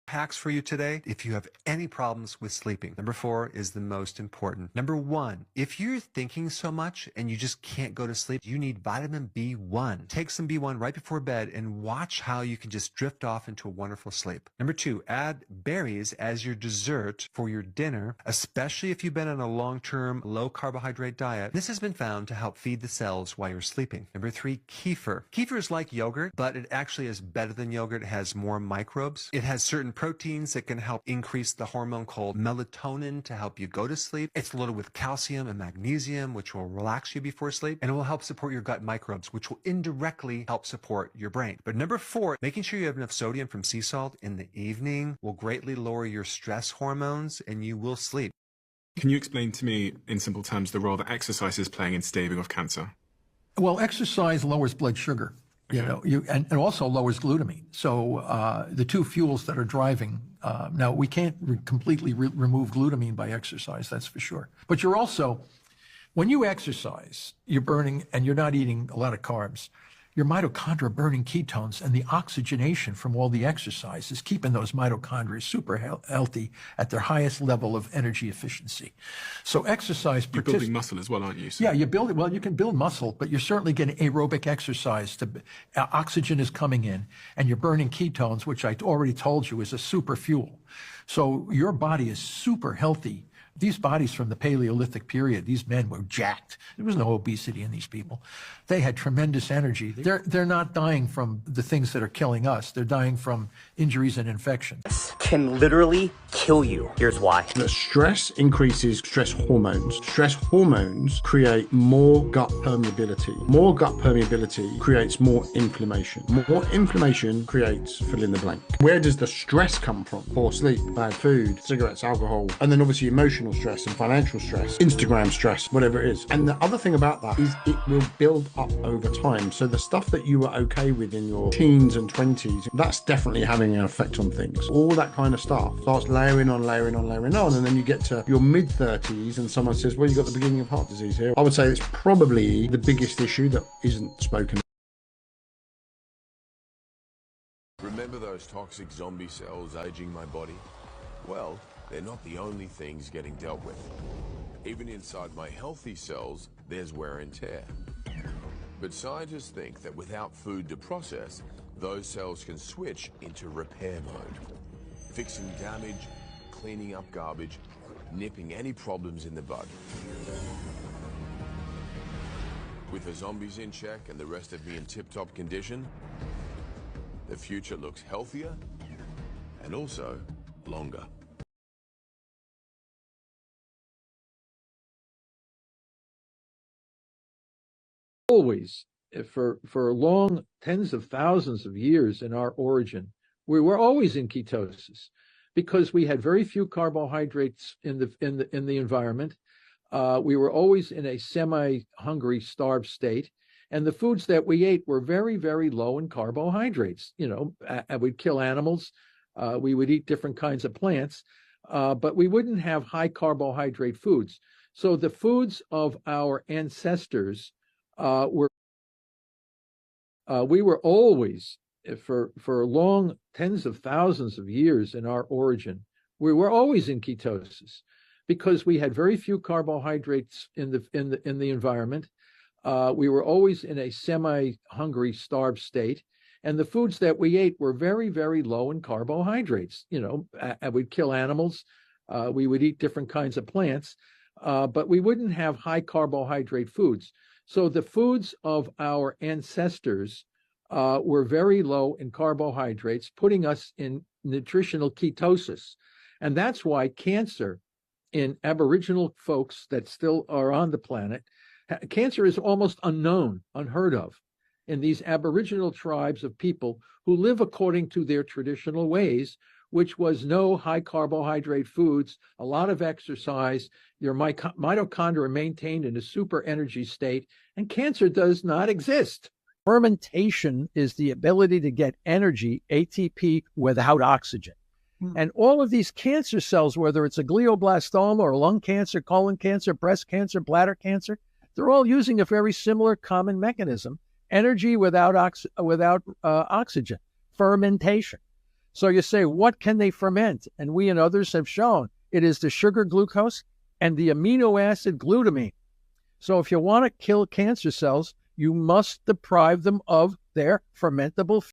Hacks for you today if you have any problems with sleeping. Number 4 is the most important. Number 1, if you're thinking so much and you just can't go to sleep, you need vitamin B1. Take some B1 right before bed and watch how you can just drift off into a wonderful sleep. Number 2, add berries as your dessert for your dinner, especially if you've been on a long-term low carbohydrate diet. This has been found to help feed the cells while you're sleeping. Number 3, kefir. Kefir is like yogurt, but it actually is better than yogurt. It has more microbes. It has certain proteins that can help increase the hormone called melatonin to help you go to sleep. It's loaded with calcium and magnesium, which will relax you before sleep, and it will help support your gut microbes, which will indirectly help support your brain. But number 4, making sure you have enough sodium from sea salt in the evening will greatly lower your stress hormones and you will sleep. Can you explain to me, in simple terms, the role that exercise is playing in staving off cancer? Well, exercise lowers blood sugar. You know, and also lowers glutamine. So the two fuels that are driving, now we can't completely remove glutamine by exercise, that's for sure. But you're also, when you exercise, you're burning, and you're not eating a lot of carbs, your mitochondria are burning ketones, and the oxygenation from all the exercise is keeping those mitochondria super healthy at their highest level of energy efficiency. So exercise... You're building muscle as well, aren't you? So. Yeah, you can build muscle, but you're certainly getting aerobic exercise. Oxygen is coming in, and you're burning ketones, which I already told you is a super fuel. So your body is super healthy. These bodies from the Paleolithic period, these men were jacked. There was no obesity in these people. They had tremendous energy. They're not dying from the things that are killing us. They're dying from injuries and infections. Can literally kill you. Here's why. The stress increases stress hormones. Stress hormones create more gut permeability. More gut permeability creates more inflammation. More inflammation creates fill in the blank. Where does the stress come from? Poor sleep, bad food, cigarettes, alcohol, and then obviously emotional stress and financial stress, Instagram stress, whatever it is. And the other thing about that is it will build up over time. So the stuff that you were okay with in your teens and 20s, that's definitely having an effect on things. All that kind of stuff starts layering on, and then you get to your mid-30s and someone says, well, you've got the beginning of heart disease here. I would say it's probably the biggest issue that isn't spoken. Remember those toxic zombie cells aging my body? Well, they're not the only things getting dealt with. Even inside my healthy cells, there's wear and tear. But scientists think that without food to process, those cells can switch into repair mode, fixing damage, cleaning up garbage, nipping any problems in the bud. With the zombies in check and the rest of me in tip-top condition, the future looks healthier and also longer. Always, for long tens of thousands of years in our origin, we were always in ketosis because we had very few carbohydrates in the environment. We were always in a semi-hungry, starved state, and the foods that we ate were very, very low in carbohydrates. You know, we'd kill animals, we would eat different kinds of plants, but we wouldn't have high carbohydrate foods. So the foods of our ancestors we were always, for long tens of thousands of years in our origin, we were always in ketosis because we had very few carbohydrates in the environment. We were always in a semi-hungry, starved state, and the foods that we ate were very, very low in carbohydrates. You know, we'd kill animals, we would eat different kinds of plants, but we wouldn't have high carbohydrate foods. So the foods of our ancestors were very low in carbohydrates, putting us in nutritional ketosis. And that's why cancer in Aboriginal folks that still are on the planet, cancer is almost unknown, unheard of in these Aboriginal tribes of people who live according to their traditional ways, which was no high carbohydrate foods, a lot of exercise, your mitochondria are maintained in a super energy state, and cancer does not exist. Fermentation is the ability to get energy, ATP, without oxygen. And all of these cancer cells, whether it's a glioblastoma or lung cancer, colon cancer, breast cancer, bladder cancer, they're all using a very similar common mechanism, energy without oxygen, fermentation. So you say, what can they ferment? And we and others have shown it is the sugar glucose and the amino acid glutamine. So if you want to kill cancer cells, you must deprive them of their fermentable